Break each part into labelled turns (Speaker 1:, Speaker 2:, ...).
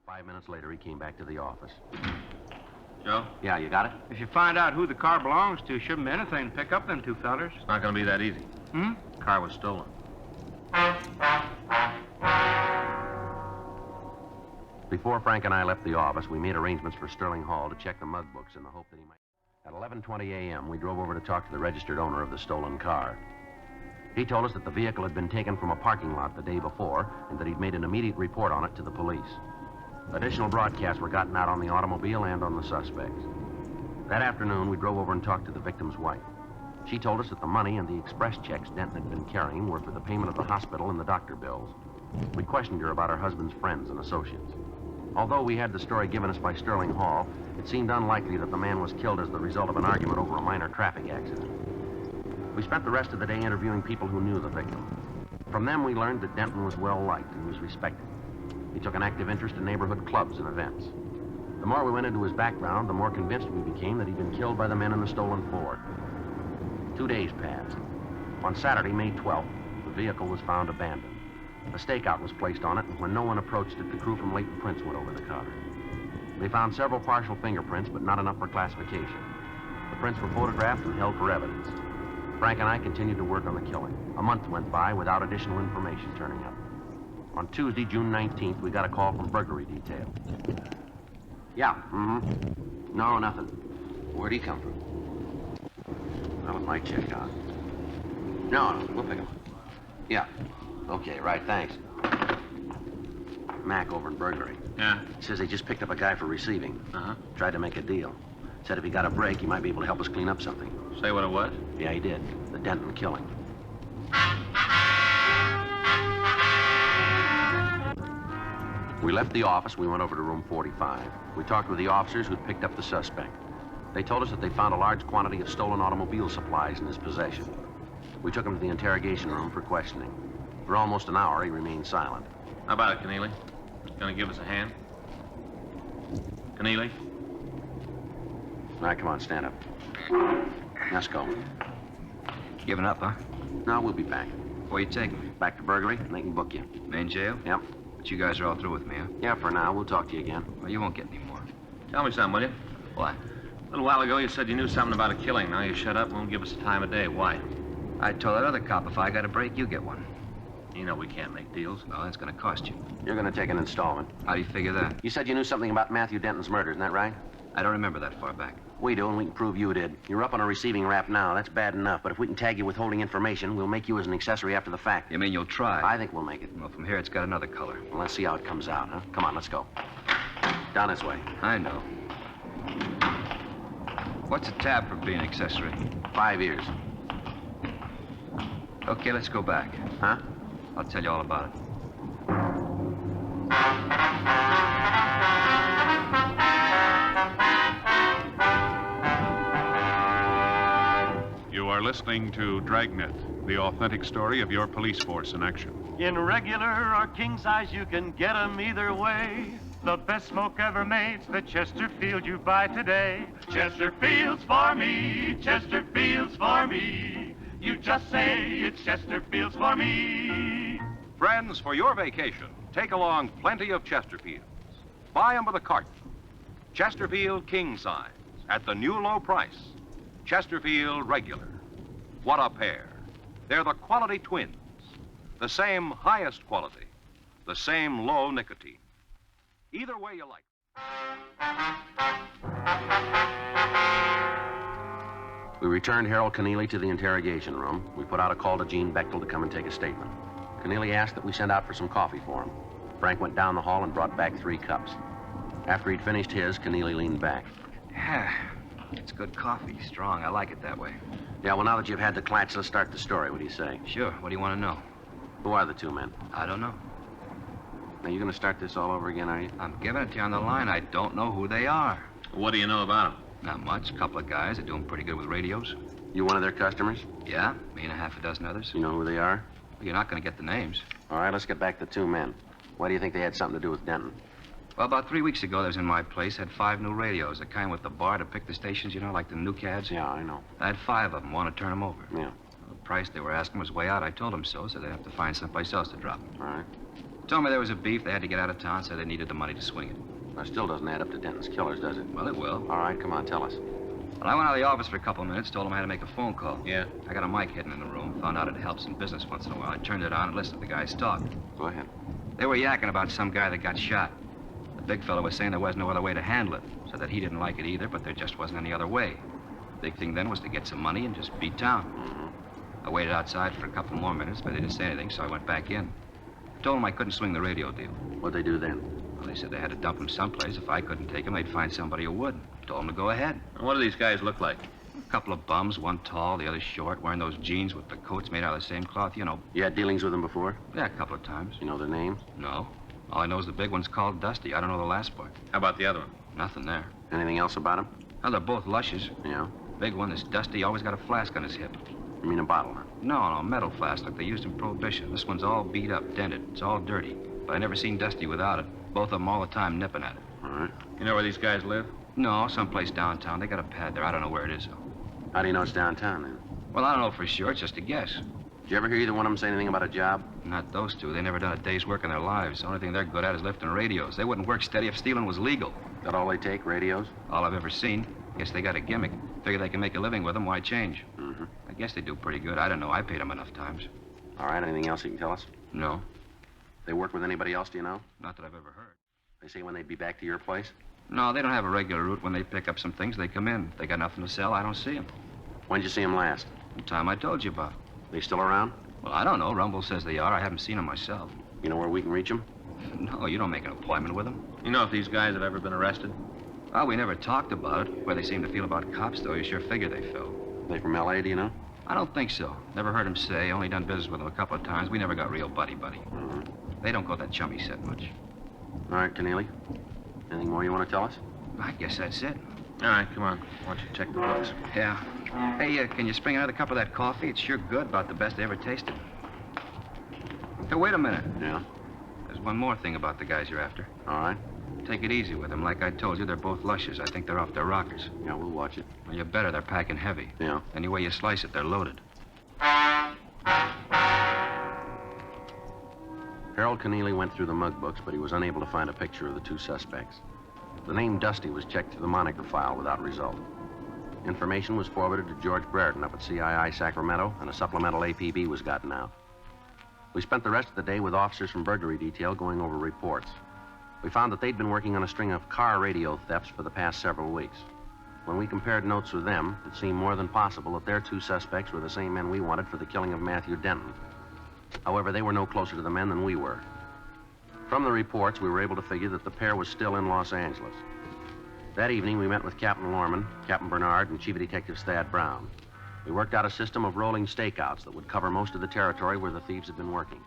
Speaker 1: 5 minutes later, he came back to the office.
Speaker 2: Joe?
Speaker 1: Yeah, you got it?
Speaker 3: If you find out who the car belongs to, shouldn't be anything to pick up them two fellers.
Speaker 2: It's not going to be that easy.
Speaker 3: Hmm?
Speaker 2: The car was stolen.
Speaker 1: Before Frank and I left the office, we made arrangements for Sterling Hall to check the mug books in the hope that he might... At 11:20 a.m., we drove over to talk to the registered owner of the stolen car. He told us that the vehicle had been taken from a parking lot the day before and that he'd made an immediate report on it to the police. Additional broadcasts were gotten out on the automobile and on the suspects. That afternoon, we drove over and talked to the victim's wife. She told us that the money and the express checks Denton had been carrying were for the payment of the hospital and the doctor bills. We questioned her about her husband's friends and associates. Although we had the story given us by Sterling Hall, it seemed unlikely that the man was killed as the result of an argument over a minor traffic accident. We spent the rest of the day interviewing people who knew the victim. From them, we learned that Denton was well-liked and was respected. He took an active interest in neighborhood clubs and events. The more we went into his background, the more convinced we became that he'd been killed by the men in the stolen Ford. 2 days passed. On Saturday, May 12th, the vehicle was found abandoned. A stakeout was placed on it, and when no one approached it, the crew from Leighton Prince went over the car. They found several partial fingerprints, but not enough for classification. The prints were photographed and held for evidence. Frank and I continued to work on the killing. A month went by without additional information turning up. On Tuesday, June 19th, we got a call from burglary detail. Yeah, No, nothing. Where'd he come from? Well, it might check out. No, we'll pick him up. Yeah. Okay, right, thanks. Mac over in burglary.
Speaker 2: Yeah?
Speaker 1: Says they just picked up a guy for receiving.
Speaker 2: Uh-huh.
Speaker 1: Tried to make a deal. Said if he got a break, he might be able to help us clean up something.
Speaker 2: Say what it was?
Speaker 1: Yeah, he did. The Denton killing. We left the office. We went over to room 45. We talked with the officers who'd picked up the suspect. They told us that they found a large quantity of stolen automobile supplies in his possession. We took him to the interrogation room for questioning. For almost an hour, he remained silent.
Speaker 2: How about it, Connealy? Gonna give us a hand? Connealy?
Speaker 1: All right, come on, stand up. Let's go.
Speaker 4: Giving up, huh?
Speaker 1: No, we'll be back.
Speaker 4: Where you taking me?
Speaker 1: Back to burglary, and they can book you.
Speaker 4: Main jail?
Speaker 1: Yep.
Speaker 4: But you guys are all through with me, huh?
Speaker 1: Yeah, for now. We'll talk to you again.
Speaker 4: Well, you won't get any more.
Speaker 2: Tell me something, will you?
Speaker 4: What?
Speaker 2: A little while ago, you said you knew something about a killing. Now you shut up and won't give us the time of day. Why?
Speaker 4: I told that other cop if I got a break, you get one.
Speaker 2: You know we can't make deals.
Speaker 4: Well, that's gonna cost you.
Speaker 1: You're going to take an installment.
Speaker 4: How do you figure that?
Speaker 1: You said you knew something about Matthew Denton's murder, isn't that right?
Speaker 4: I don't remember that far back.
Speaker 1: We do, and we can prove you did. You're up on a receiving rap now. That's bad enough. But if we can tag you with holding information, we'll make you as an accessory after the fact.
Speaker 4: You mean you'll try?
Speaker 1: I think we'll make it.
Speaker 4: Well, from here, it's got another color.
Speaker 1: Well, let's see how it comes out, huh? Come on, let's go. Down this way.
Speaker 4: I know. What's a tab for being accessory?
Speaker 1: 5 years.
Speaker 4: Okay, let's go back.
Speaker 1: Huh?
Speaker 4: I'll tell you all about it.
Speaker 5: You are listening to Dragnet, the authentic story of your police force in action.
Speaker 6: In regular or king size, you can get 'em either way. The best smoke ever made's the Chesterfield you buy today. Chesterfield's for me, Chesterfield's for me. You just say it's Chesterfield's for me.
Speaker 7: Friends, for your vacation, take along plenty of Chesterfields. Buy 'em by the carton. Chesterfield king size at the new low price. Chesterfield regular. What a pair. They're the quality twins. The same highest quality. The same low nicotine. Either way you like.
Speaker 1: We returned Harold Connealy to the interrogation room. We put out a call to Gene Bechtel to come and take a statement. Connealy asked that we send out for some coffee for him. Frank went down the hall and brought back 3 cups. After he'd finished his, Connealy leaned back.
Speaker 4: Yeah, it's good coffee. Strong. I like it that way.
Speaker 1: Yeah, well, now that you've had the clatch, let's start the story. What do you say?
Speaker 4: Sure. What do you want to know?
Speaker 1: Who are the 2 men?
Speaker 4: I don't know.
Speaker 1: Now, you going to start this all over again, are you?
Speaker 4: I'm giving it to you on the line. I don't know who they are.
Speaker 2: What do you know about him?
Speaker 4: Not much. A couple of guys are doing pretty good with radios.
Speaker 1: You one of their customers?
Speaker 4: Yeah, me and a half a dozen others.
Speaker 1: You know who they are?
Speaker 4: Well, you're not going to get the names.
Speaker 1: All right, let's get back to 2 men. Why do you think they had something to do with Denton?
Speaker 4: Well, about 3 weeks ago, they was in my place, had 5 new radios, the kind with the bar to pick the stations, you know, like the new cads.
Speaker 1: Yeah, I know.
Speaker 4: I had 5 of them, want to turn them over.
Speaker 1: Yeah.
Speaker 4: The price they were asking was way out. I told them so they'd have to find someplace else to drop them.
Speaker 1: All right.
Speaker 4: Told me there was a beef. They had to get out of town, so they needed the money to swing it.
Speaker 1: That still doesn't add up to Denton's killers, does it?
Speaker 4: Well, it will.
Speaker 1: All right, come on, tell us.
Speaker 4: Well, I went out of the office for a couple of minutes, told them I had to make a phone call.
Speaker 2: Yeah.
Speaker 4: I got a mic hidden in the room, found out it helps in business once in a while. I turned it on and listened to the guys talk.
Speaker 1: Go ahead.
Speaker 4: They were yakking about some guy that got shot. The big fellow was saying there was no other way to handle it. Said that he didn't like it either, but there just wasn't any other way. The big thing then was to get some money and just beat town. I waited outside for a couple more minutes, but they didn't say anything, so I went back in. Told them I couldn't swing the radio deal.
Speaker 1: What'd they do then?
Speaker 4: Well, they said they had to dump him someplace. If I couldn't take him, they'd find somebody who would. Told them to go ahead.
Speaker 2: And what do these guys look like?
Speaker 4: A couple of bums, one tall, the other short, wearing those jeans with the coats made out of the same cloth, you know.
Speaker 1: You had dealings with them before?
Speaker 4: Yeah, a couple of times.
Speaker 1: You know their names?
Speaker 4: No. All I know is the big one's called Dusty. I don't know the last part.
Speaker 2: How about the other one?
Speaker 4: Nothing there.
Speaker 1: Anything else about them?
Speaker 4: Well, they're both lushes.
Speaker 1: Yeah.
Speaker 4: Big one, this Dusty, always got a flask on his hip.
Speaker 1: You mean a bottle, huh?
Speaker 4: No, metal flask like they used in Prohibition. This one's all beat up, dented. It's all dirty. But I never seen Dusty without it. Both of them all the time nipping at it.
Speaker 1: All right.
Speaker 2: You know where these guys live?
Speaker 4: No, someplace downtown. They got a pad there. I don't know where it is, though.
Speaker 1: How do you know it's downtown, then?
Speaker 4: Well, I don't know for sure. It's just a guess.
Speaker 1: Did you ever hear either one of them say anything about a job?
Speaker 4: Not those two. They never done a day's work in their lives. The only thing they're good at is lifting radios. They wouldn't work steady if stealing was legal.
Speaker 1: That all they take, radios?
Speaker 4: All I've ever seen. Guess they got a gimmick. Figure they can make a living with them. Why change?
Speaker 1: Mm-hmm.
Speaker 4: I guess they do pretty good. I don't know. I paid them enough times.
Speaker 1: All right, anything else you can tell us?
Speaker 4: No,
Speaker 1: They work with anybody else, do you know?
Speaker 4: not that I've ever heard.
Speaker 1: They say when they'd be back to your place?
Speaker 4: No, they don't have a regular route. When they pick up some things, they come in. If they got nothing to sell, I don't see them.
Speaker 1: When'd you see them last?
Speaker 4: The time I told you about.
Speaker 1: They still around?
Speaker 4: Well, I don't know. Rumble says they are. I haven't seen them myself.
Speaker 1: You know where we can reach them?
Speaker 4: No, you don't make an appointment with them.
Speaker 2: You know if these guys have ever been arrested?
Speaker 4: Well, we never talked about it. Where they seem to feel about cops, though, you sure figure they feel.
Speaker 1: They from L.A., do you know?
Speaker 4: I don't think so. Never heard him say. Only done business with him a couple of times. We never got real buddy-buddy.
Speaker 1: Mm-hmm.
Speaker 4: They don't go that chummy set much.
Speaker 1: All right, Connealy. Anything more you want to tell us?
Speaker 4: I guess that's it.
Speaker 2: All right, come on. Why don't you check the books?
Speaker 4: Yeah. Hey, can you spring another cup of that coffee? It's sure good. About the best I ever tasted. Hey, wait a minute.
Speaker 1: Yeah.
Speaker 4: There's one more thing about the guys you're after.
Speaker 1: All right.
Speaker 4: Take it easy with them. Like I told you, they're both lushes. I think they're off their rockers.
Speaker 1: Yeah, we'll watch it.
Speaker 4: Well, you better. They're packing heavy.
Speaker 1: Yeah.
Speaker 4: Any way you slice it, they're loaded.
Speaker 1: Harold Connealy went through the mug books, but he was unable to find a picture of the two suspects. The name Dusty was checked through the moniker file without result. Information was forwarded to George Brereton up at CII Sacramento, and a supplemental APB was gotten out. We spent the rest of the day with officers from burglary detail going over reports. We found that they'd been working on a string of car radio thefts for the past several weeks. When we compared notes with them, it seemed more than possible that their two suspects were the same men we wanted for the killing of Matthew Denton. However, they were no closer to the men than we were. From the reports, we were able to figure that the pair was still in Los Angeles. That evening, we met with Captain Lorman, Captain Bernard, and Chief Detective Thad Brown. We worked out a system of rolling stakeouts that would cover most of the territory where the thieves had been working.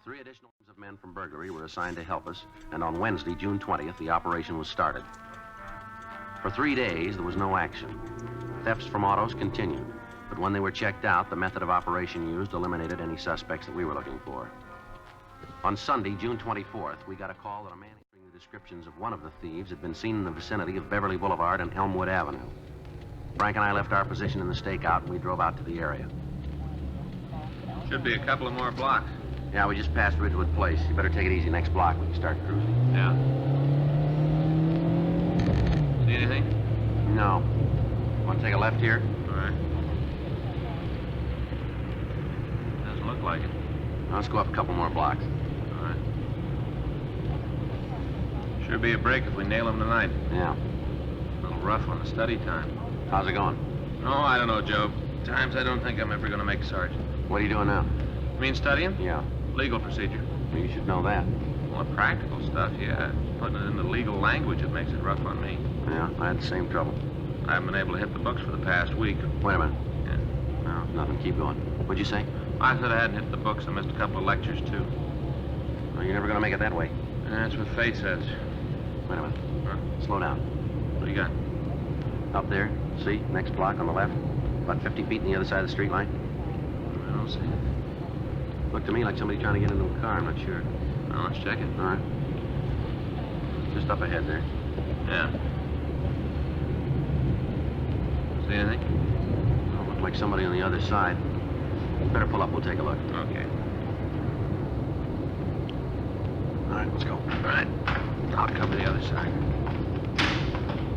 Speaker 1: 3 additional teams of men from burglary were assigned to help us, and on Wednesday, June 20th, the operation was started. For 3 days, there was no action. Thefts from autos continued, but when they were checked out, the method of operation used eliminated any suspects that we were looking for. On Sunday, June 24th, we got a call that a man answering the descriptions of one of the thieves had been seen in the vicinity of Beverly Boulevard and Elmwood Avenue. Frank and I left our position in the stakeout, and we drove out to the area.
Speaker 2: Should be a couple of more blocks.
Speaker 1: Yeah, we just passed Ridgewood Place. You better take it easy. Next block, we can start cruising.
Speaker 2: Yeah. See anything?
Speaker 1: No. Want to take a left here?
Speaker 2: All right. Doesn't look like it.
Speaker 1: Let's go up a couple more blocks.
Speaker 2: All right. Should be a break if we nail him tonight.
Speaker 1: Yeah.
Speaker 2: A little rough on the study time.
Speaker 1: How's it going?
Speaker 2: Oh, I don't know, Joe. Times I don't think I'm ever going to make a sergeant.
Speaker 1: What are you doing now?
Speaker 2: You mean studying?
Speaker 1: Yeah.
Speaker 2: Legal procedure.
Speaker 1: Well, you should know that.
Speaker 2: Well, the practical stuff, yeah. Putting it into legal language, it makes it rough on me.
Speaker 1: Yeah, I had the same trouble.
Speaker 2: I haven't been able to hit the books for the past week.
Speaker 1: Wait a minute.
Speaker 2: Yeah.
Speaker 1: No, nothing. Keep going. What'd you say?
Speaker 2: I said I hadn't hit the books. I missed a couple of lectures, too.
Speaker 1: Well, you're never going to make it that way.
Speaker 2: That's what fate says.
Speaker 1: Wait a minute.
Speaker 2: Huh?
Speaker 1: Slow down.
Speaker 2: What do you got?
Speaker 1: Up there. See? Next block on the left. About 50 feet on the other side of the street line.
Speaker 2: I don't see it.
Speaker 1: Looked to me like somebody trying to get into a car. I'm not sure.
Speaker 2: Well, let's check it.
Speaker 1: All right. Just up ahead there.
Speaker 2: Yeah. See anything?
Speaker 1: Oh, looked like somebody on the other side. Better pull up. We'll take a look.
Speaker 2: Okay.
Speaker 1: right, let's go.
Speaker 2: All right. I'll cover the other side.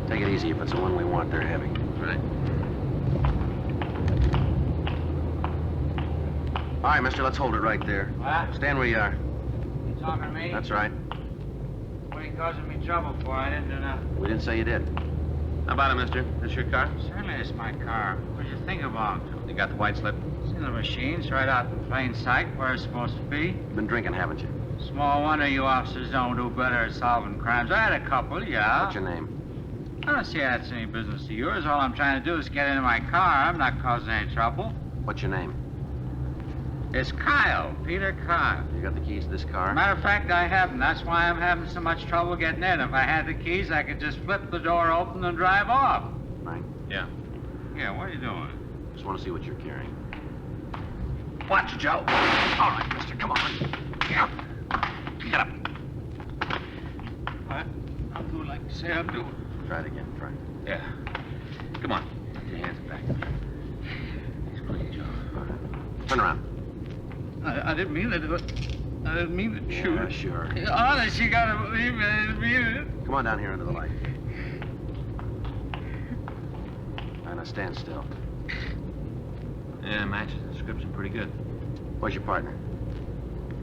Speaker 1: Take it easy. If it's the one we want, they're heavy.
Speaker 2: Right.
Speaker 1: All right, mister, let's hold it right there.
Speaker 3: What?
Speaker 1: Stand where you are.
Speaker 3: You talking to me?
Speaker 1: That's right.
Speaker 3: What are you causing me trouble for? I didn't do nothing.
Speaker 1: We didn't say you did.
Speaker 2: How about it, mister? This your car?
Speaker 3: Certainly it's my car. What do you think it belonged to?
Speaker 2: You got the white slip?
Speaker 3: It's in the machines right out in plain sight where it's supposed to be.
Speaker 1: You've been drinking, haven't you?
Speaker 3: Small wonder you officers don't do better at solving crimes. I had a couple, yeah.
Speaker 1: What's your name?
Speaker 3: I don't see how it's any business of yours. All I'm trying to do is get into my car. I'm not causing any trouble.
Speaker 1: What's your name?
Speaker 3: It's Kyle, Peter Kyle.
Speaker 1: You got the keys to this car?
Speaker 3: Matter of fact, I haven't. That's why I'm having so much trouble getting in. If I had the keys, I could just flip the door open and drive off.
Speaker 1: Right.
Speaker 2: Yeah.
Speaker 3: Yeah, what are you doing?
Speaker 1: Just want to see what you're carrying.
Speaker 2: Watch it, Joe.
Speaker 1: All right, mister, come on.
Speaker 2: Yeah. Get up.
Speaker 3: What? I'll do like you say I'll do.
Speaker 1: Try it again, Frank.
Speaker 2: Yeah. Come on. Get your hands back. He's quick, Joe.
Speaker 1: Turn around.
Speaker 3: I didn't mean to do it. I didn't mean to shoot.
Speaker 1: Yeah, sure.
Speaker 3: Honest, you gotta believe me. I didn't mean it.
Speaker 1: Come on down here under the light. Now stand still.
Speaker 2: Yeah, matches the description pretty good.
Speaker 1: Where's your partner?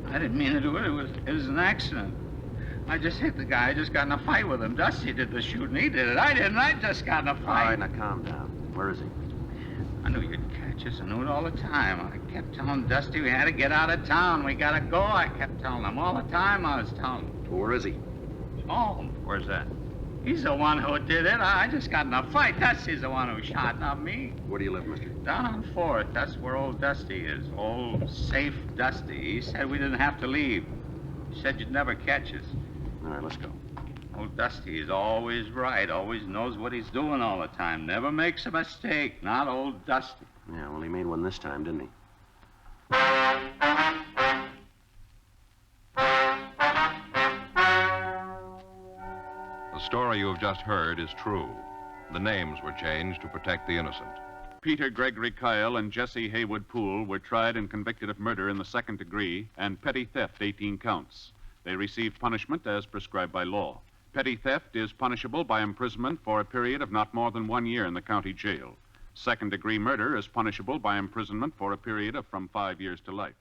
Speaker 3: I didn't mean to do it. It was an accident. I just hit the guy. I just got in a fight with him. Dusty did the shooting. He did it. I didn't. I just got in a
Speaker 1: All
Speaker 3: fight.
Speaker 1: right, now calm down. Where is he?
Speaker 3: I knew you'd catch us. I knew it all the time. I kept telling Dusty we had to get out of town. We gotta go. I kept telling him all the time. I was telling him.
Speaker 1: Well, where is he?
Speaker 3: Oh,
Speaker 2: Where's that?
Speaker 3: he's the one who did it. I just got in a fight. Dusty's the one who shot, not me.
Speaker 1: Where do you live, mister?
Speaker 3: Down on 4th. That's where old Dusty is. Old, safe Dusty. He said we didn't have to leave. He said you'd never catch us.
Speaker 1: All right, let's go.
Speaker 3: Old Dusty is always right. Always knows what he's doing all the time. Never makes a mistake. Not old Dusty.
Speaker 1: Yeah, well, he made one this time, didn't he?
Speaker 7: The story you have just heard is true. The names were changed to protect the innocent.
Speaker 5: Peter Gregory Kyle and Jesse Haywood Poole were tried and convicted of murder in the second degree and petty theft, 18 counts. They received punishment as prescribed by law. Petty theft is punishable by imprisonment for a period of not more than 1 year in the county jail. Second-degree murder is punishable by imprisonment for a period of from 5 years to life.